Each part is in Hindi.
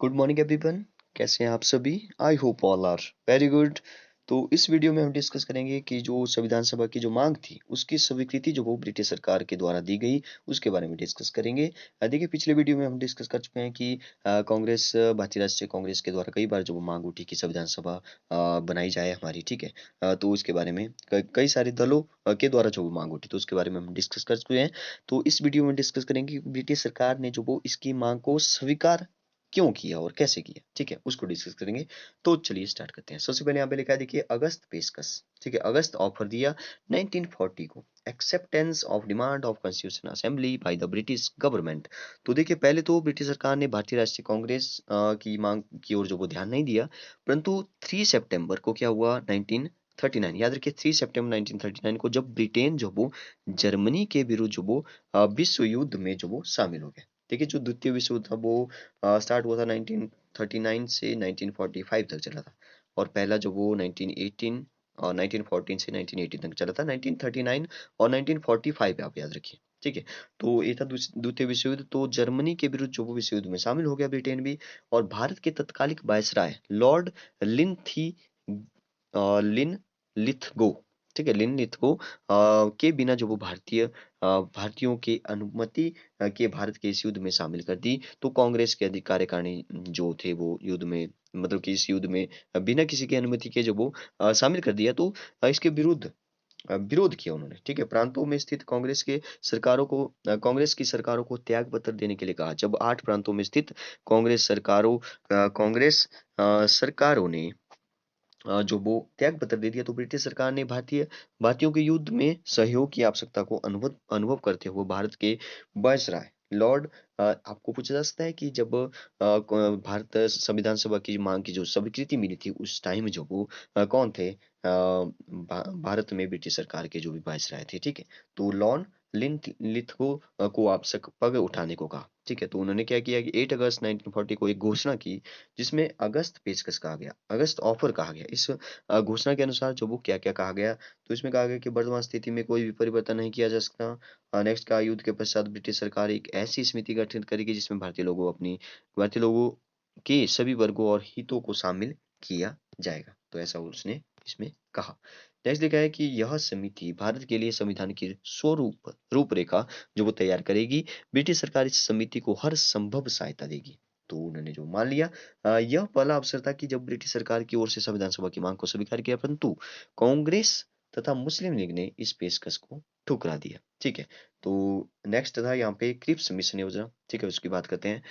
Good morning everyone. कैसे हैं आप सभी? I hope all are very good. तो इस वीडियो में हम डिस्कस करेंगे कि जो संविधान सभा की जो मांग थी उसकी स्वीकृति जो वो ब्रिटिश सरकार के द्वारा दी गई उसके बारे में डिस्कस करेंगे। देखिए, पिछले वीडियो में हम डिस्कस कर चुके हैं कि कांग्रेस, भारतीय राष्ट्रीय कांग्रेस के द्वारा कई बार जो वो मांग उठी कि संविधान सभा बनाई जाए हमारी, ठीक है। तो उसके बारे में कई सारे दलों के द्वारा जो वो मांग उठी तो उसके बारे में हम डिस्कस कर चुके हैं। तो इस वीडियो में डिस्कस करेंगे कि ब्रिटिश सरकार ने जो वो इसकी मांग को स्वीकार क्यों किया और कैसे किया, ठीक है, उसको डिस्कस करेंगे। तो चलिए स्टार्ट करते हैं। सबसे पहले यहाँ पे लिखा है, देखिए, अगस्त पेशकश, ठीक है, अगस्त ऑफर दिया 1940 को, acceptance of demand of constitution assembly by the British government. तो देखिए, पहले तो ब्रिटिश सरकार ने भारतीय राष्ट्रीय कांग्रेस की मांग की ओर जो वो ध्यान नहीं दिया, परंतु 3 सितंबर को क्या हुआ, 1939, याद रखिए 3 सितंबर 1939 को, जब ब्रिटेन जो वो जर्मनी के विरुद्ध जो वो विश्व युद्ध में जो वो शामिल हो गया। देखिए, जो द्वितीय विश्व युद्ध था वो स्टार्ट हुआ था 1939 से 1945 तक चला था, और पहला जो वो 1918 और 1914 से 1918 तक चला था। 1939 और 1945 आप याद रखिए, ठीक है। तो ये था द्वितीय विश्व युद्ध। तो जर्मनी के विरुद्ध जो वो विश्व युद्ध में शामिल हो गया ब्रिटेन भी, और भारत के तत्कालिक वायसराय लॉर्ड लिन थी लिन लिथगो, ठीक है, लिन लिथगो के बिना जो वो भारतीयों के अनुमति के भारत के इस युद्ध में शामिल कर दी। तो कांग्रेस के कार्यकारिणी जो थे वो युद्ध में, मतलब कि इस युद्ध में बिना किसी की अनुमति के जो वो शामिल कर दिया। तो इसके विरुद्ध विरोध किया उन्होंने, ठीक है। प्रांतों में स्थित कांग्रेस की सरकारों को त्याग पत्र देने के लिए कहा। जब 8 प्रांतों में स्थित कांग्रेस सरकारों ने जो वो त्याग पत्र दे दिया, तो ब्रिटिश सरकार ने भारतीयों के युद्ध में सहयोग की आवश्यकता को अनुभव करते हुए भारत के वायसराय लॉर्ड, आपको पूछा जा सकता है कि जब भारत संविधान सभा की मांग की जो स्वीकृति मिली थी उस टाइम जो वो कौन थे, भारत में ब्रिटिश सरकार के जो भी वायसराय थे, ठीक है। तो लॉर्ड लिथगो को आवश्यक पग उठाने को कहा, ठीक है। तो उन्होंने क्या किया कि 8 अगस्त 1940 को एक घोषणा की, जिसमें अगस्त पेशकश कहा गया, अगस्त ऑफर कहा गया। इस घोषणा के अनुसार जो वो क्या-क्या कहा गया, तो इसमें कहा गया कि वर्तमान स्थिति में कोई भी परिवर्तन नहीं किया जा सकता। नेक्स्ट का, युद्ध के पश्चात ब्रिटिश सरकार एक ऐसी समिति गठित करेगी जिसमें भारतीय लोगों के सभी वर्गों और हितों को शामिल किया जाएगा। तो ऐसा उसने इसमें कहा। नेक्स्ट लिखा है कि यह समिति भारत के लिए संविधान की स्वरूप रूपरेखा जो वो तैयार करेगी। ब्रिटिश सरकार इस समिति को हर संभव सहायता देगी। तो उन्होंने जो मान लिया, यह पहला अवसर था कि जब ब्रिटिश सरकार की ओर से संविधान सभा की मांग को स्वीकार किया, परंतु कांग्रेस तथा मुस्लिम लीग ने इस पेशकश को ठुकरा दिया, ठीक है। तो नेक्स्ट था यहाँ पे क्रिप्स मिशन योजना, ठीक है, उसकी बात करते हैं।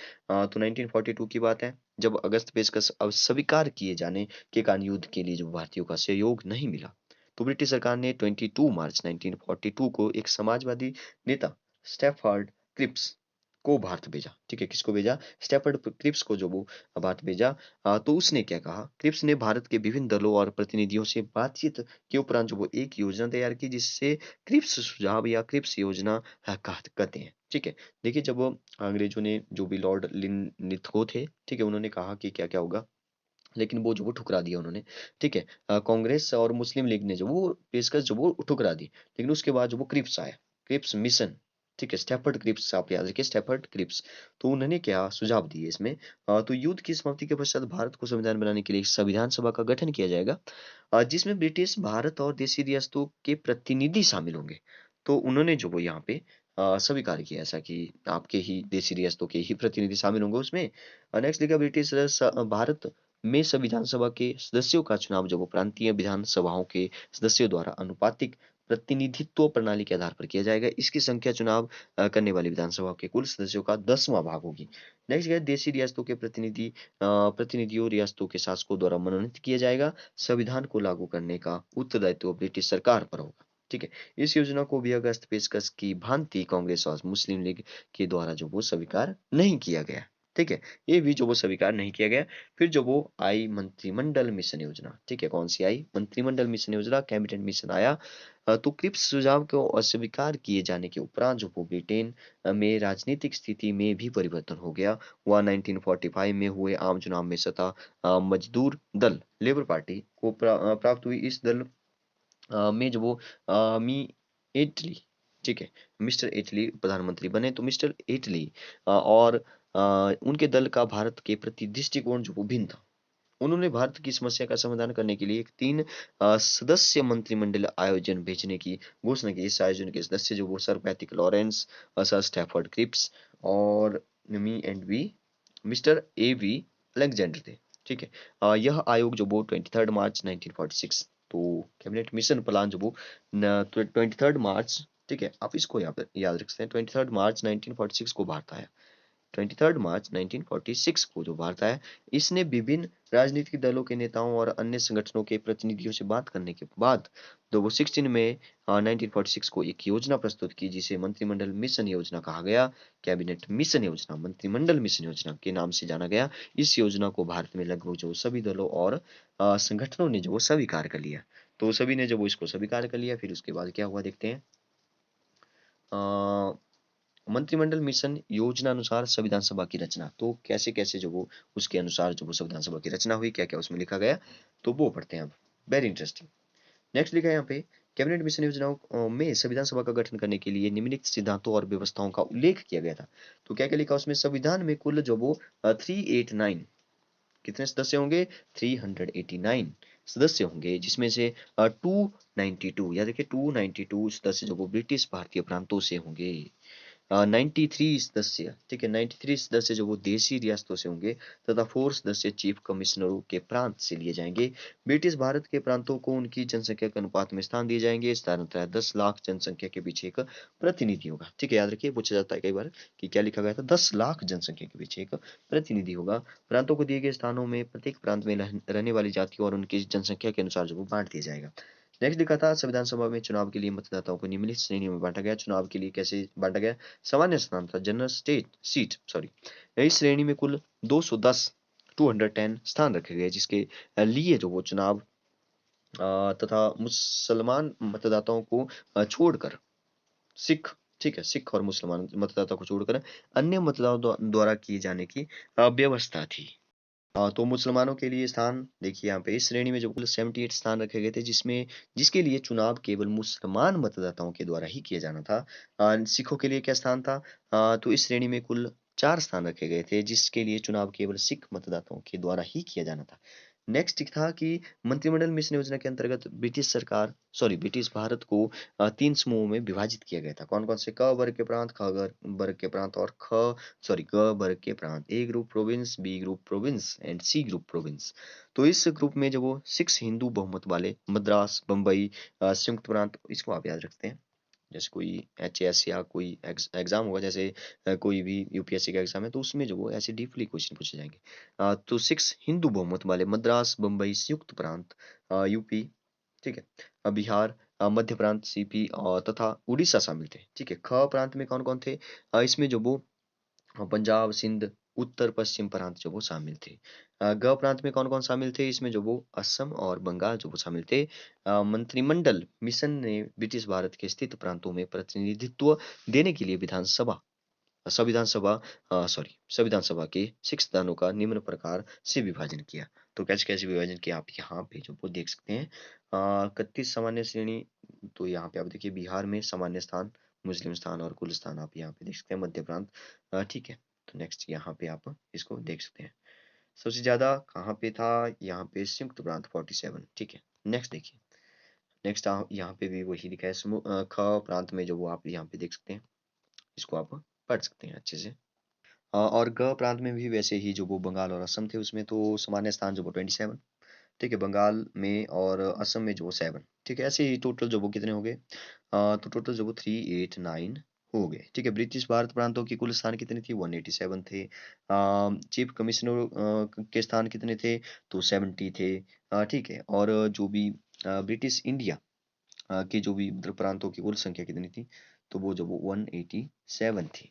तो 1942 की बात है, जब अगस्त पेशकश अस्वीकार किए जाने के कारण युद्ध के लिए जो भारतीयों का सहयोग नहीं मिला, तो ब्रिटिश सरकार ने 22 मार्च 1942 को एक समाजवादी नेता स्टैफर्ड क्रिप्स को भारत भेजा, ठीक है। किसको भेजा? स्टैफर्ड क्रिप्स को जो वो भारत भेजा। तो उसने क्या कहा, क्रिप्स ने भारत के विभिन्न दलों और प्रतिनिधियों से बातचीत के उपरांत जो वो एक योजना तैयार की, जिससे क्रिप्स सुझाव या क्रिप्स योजना कहते हैं, ठीक है। देखिए, जब अंग्रेजों ने जो भी लॉर्ड लिथगो थे, ठीक है, उन्होंने कहा कि क्या क्या होगा, लेकिन वो जो वो ठुकरा दिया उन्होंने, ठीक है। कांग्रेस और मुस्लिम लीग ने जो वो पेशकश जो वो ठुकरा दी, लेकिन उसके बाद जो वो क्रिप्स आया, क्रिप्स मिशन, ठीक है, स्टैफर्ड क्रिप्स, आप याद रखिए स्टैफर्ड क्रिप्स। तो उन्होंने क्या सुझाव दिए इसमें, तो युद्ध की समाप्ति के पश्चात भारत को संविधान बनाने के लिए एक संविधान सभा का गठन किया जाएगा, जिसमें ब्रिटिश भारत और देशी रियासतों के प्रतिनिधि शामिल होंगे। तो उन्होंने जो वो यहाँ पे स्वीकार किया ऐसा कि आपके ही देशी रियासतों के ही प्रतिनिधि शामिल होंगे उसमें। नेक्स्ट लिखा, भारत में संविधान सभा के सदस्यों का चुनाव जो वो प्रांतीय विधान सभाओं के सदस्यों द्वारा अनुपातिक प्रतिनिधित्व प्रणाली के आधार पर किया जाएगा। इसकी संख्या चुनाव करने वाली विधानसभा के कुल सदस्यों का 10वां भाग होगी। नेक्स्ट है, देशी रियासतों के प्रतिनिधियों रियासतों के शासकों द्वारा मनोनीत किया जाएगा। संविधान को लागू करने का उत्तरदायित्व ब्रिटिश सरकार पर होगा, ठीक है। इस योजना को भी अगस्त पेशकश की भांति कांग्रेस और मुस्लिम लीग के द्वारा जो वो स्वीकार नहीं किया गया, ठीक है। ये भी जो वो स्वीकार नहीं किया गया। फिर जो वो आई मंत्रिमंडल मिशन योजना, ठीक है, कौन सी आई? मंत्रिमंडल मिशन योजना, कैबिनेट मिशन आया। तो क्रिप्स सुझाव को अस्वीकार किए जाने के उपरांत जो वो ब्रिटेन में राजनीतिक स्थिति में भी परिवर्तन हो गया। वह 1945 में हुए आम चुनाव में सत्ता मजदूर दल लेबर पार्टी को प्राप्त हुई। इस दल में जो वो मी इटली, ठीक है, मिस्टर इटली प्रधानमंत्री बने। तो मिस्टर इटली और उनके दल का भारत के प्रति दृष्टिकोण जो वो भिन्न था। उन्होंने भारत की समस्या का समाधान करने के लिए एक 3 सदस्य मंत्रिमंडल आयोजन भेजने की घोषणा की। इस आयोजन के सदस्य जो वो sir Patrick Lawrence, sir Stafford Cripps और मी एंड वी मिस्टर ए वी अलेक्जेंडर थे। ठीक है। यह आयोग जो वो 23 मार्च 1946, तो कैबिनेट मिशन प्लान जो वो 23 मार्च, ठीक है, आप इसको याद याद रख सकते हैं, 23 मार्च 1946 को भारत आया। 23 मार्च 1946 को जो वार्ता है, इसने विभिन्न राजनीतिक दलों के नेताओं और अन्य संगठनों के प्रतिनिधियों से बात करने के बाद 16 में 1946 को एक योजना प्रस्तुत की जिसे मंत्रिमंडल मिशन योजना कहा गया। कैबिनेट मिशन योजना मंत्रिमंडल मिशन योजना के नाम से जाना गया। इस योजना को भारत में लगभग जो सभी दलों और संगठनों ने जो वो स्वीकार कर लिया। तो सभी ने जब वो इसको स्वीकार कर लिया, फिर उसके बाद क्या हुआ देखते हैं। मंत्रिमंडल मिशन योजना अनुसार संविधान सभा की रचना, तो कैसे कैसे जो वो उसके अनुसार जो वो संविधान सभा की रचना हुई, क्या क्या उसमें लिखा गया, तो वो पढ़ते हैं अब। Very interesting. नेक्स्ट लिखा है यहाँ पे, कैबिनेट मिशन योजनाओं में संविधान सभा का गठन करने के लिए निम्नलिखित सिद्धांतों और व्यवस्थाओं का उल्लेख किया गया था। तो क्या क्या लिखा उसमें, संविधान में कुल जो वो 389 कितने सदस्य होंगे, 389 सदस्य होंगे, जिसमें से 292, याद रखिए 292 सदस्य जो वो ब्रिटिश भारतीय प्रांतों से होंगे। 93 सदस्य, ठीक है, 93 सदस्य जो वो देशी रियासतों से होंगे तथा 4 सदस्य चीफ कमिश्नरों के प्रांत से लिए जाएंगे। ब्रिटिश भारत के प्रांतों को उनकी जनसंख्या के अनुपात में स्थान दिए जाएंगे। साधारणतः 10 लाख जनसंख्या के पीछे एक प्रतिनिधि होगा। ठीक है, याद रखिए, पूछा जाता है कई बार कि क्या लिखा गया था, 10 लाख जनसंख्या के पीछे एक प्रतिनिधि होगा। प्रांतों को दिए गए स्थानों में प्रत्येक प्रांत में रहने वाली जातियों और उनकी जनसंख्या के अनुसार जो वो बांट दिया जाएगा। नेक्स्ट लिखा था, संविधान सभा में चुनाव के लिए मतदाताओं को निम्नलिखित श्रेणियों में बांटा गया। चुनाव के लिए कैसे बांटा गया, सामान्य स्थान था, जनरल स्टेट सीट सॉरी, इस श्रेणी में कुल 210 210 स्थान रखे गए, जिसके लिए जो वो चुनाव तथा मुसलमान मतदाताओं को छोड़कर सिख, ठीक है, सिख और मुसलमान मतदाताओं को छोड़कर अन्य मतदाताओं द्वारा किए जाने की व्यवस्था थी। तो मुसलमानों के लिए स्थान देखिए यहाँ पे, इस श्रेणी में जो कुल 78 स्थान रखे गए थे, जिसमें जिसके लिए चुनाव केवल मुसलमान मतदाताओं के द्वारा ही किया जाना था। सिखों के लिए क्या स्थान था, तो इस श्रेणी में कुल 4 स्थान रखे गए थे, जिसके लिए चुनाव केवल सिख मतदाताओं के द्वारा ही किया जाना था। नेक्स्ट था कि मंत्रिमंडल मिशन योजना के अंतर्गत ब्रिटिश भारत को 3 समूहों में विभाजित किया गया था। कौन कौन से, क वर्ग के प्रांत, ख वर्ग के प्रांत और ग वर्ग के प्रांत। A group province, B group province and C group province. तो इस ग्रुप में जो वो 6 हिंदू बहुमत वाले मद्रास, बम्बई, संयुक्त प्रांत, इसको आप याद रखते हैं। जैसे कोई एचएस या कोई एग्जाम होगा, जैसे कोई भी यूपीएससी का एग्जाम है, तो उसमें जो वो ऐसे डीपली क्वेश्चन पूछे जाएंगे। तो 6 हिंदू बहुमत वाले मद्रास, बम्बई, संयुक्त प्रांत, यूपी, ठीक है, बिहार, मध्य प्रांत सीपी तथा उड़ीसा शामिल थे। ठीक है, ख प्रांत में कौन कौन थे, इसमें जो वो पंजाब, सिंध, उत्तर पश्चिम प्रांत जो वो शामिल थे। ग प्रांत में कौन कौन शामिल थे, इसमें जो वो असम और बंगाल जो वो शामिल थे। मंत्रिमंडल मिशन ने ब्रिटिश भारत के स्थित प्रांतों में प्रतिनिधित्व देने के लिए संविधान सभा के 6 दानों का निम्न प्रकार से विभाजन किया। तो कैसे कैसे विभाजन किया, आप यहाँ पे जो वो देख सकते हैं। 31 सामान्य श्रेणी, तो यहाँ पे आप देखिए, बिहार में सामान्य स्थान, मुस्लिम स्थान और कुल स्थान आप यहाँ पे देख सकते हैं, मध्य प्रांत। ठीक है, तो नेक्स्ट यहाँ पे आप इसको देख सकते हैं। सबसे ज्यादा कहाँ पे था, यहाँ पे संयुक्त प्रांत 47। ठीक है, नेक्स्ट देखिए, नेक्स्ट यहाँ पे भी वही लिखा है, ख प्रांत में जो वो आप यहाँ पे देख सकते हैं, इसको आप पढ़ सकते हैं अच्छे से। और ग प्रांत में भी वैसे ही जो वो बंगाल और असम थे, उसमें तो सामान्य स्थान जो वो 27। ठीक है, बंगाल में और असम में जो वो 7। ठीक है, ऐसे ही टोटल जो वो कितने हो गए, तो टोटल जो वो 389 हो गए। ठीक है, ब्रिटिश भारत प्रांतों की कुल स्थान कितनी थी, 187 थे। चीफ कमिश्नर के स्थान कितने थे, तो 70 थे। ठीक है, और जो भी ब्रिटिश इंडिया की जो भी मतलब प्रांतों की कुल संख्या कितनी थी, तो वो जो वो 187 थी।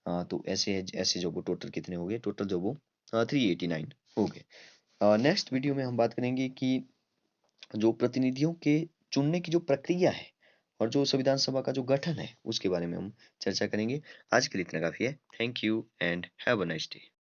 तो ऐसे ऐसे जो वो टोटल कितने हो गए, टोटल जो वो 389 हो गए। नेक्स्ट वीडियो में हम बात करेंगे कि जो प्रतिनिधियों के चुनने की जो प्रक्रिया है और जो संविधान सभा का जो गठन है, उसके बारे में हम चर्चा करेंगे। आज के लिए इतना काफी है। Thank you and have a nice day.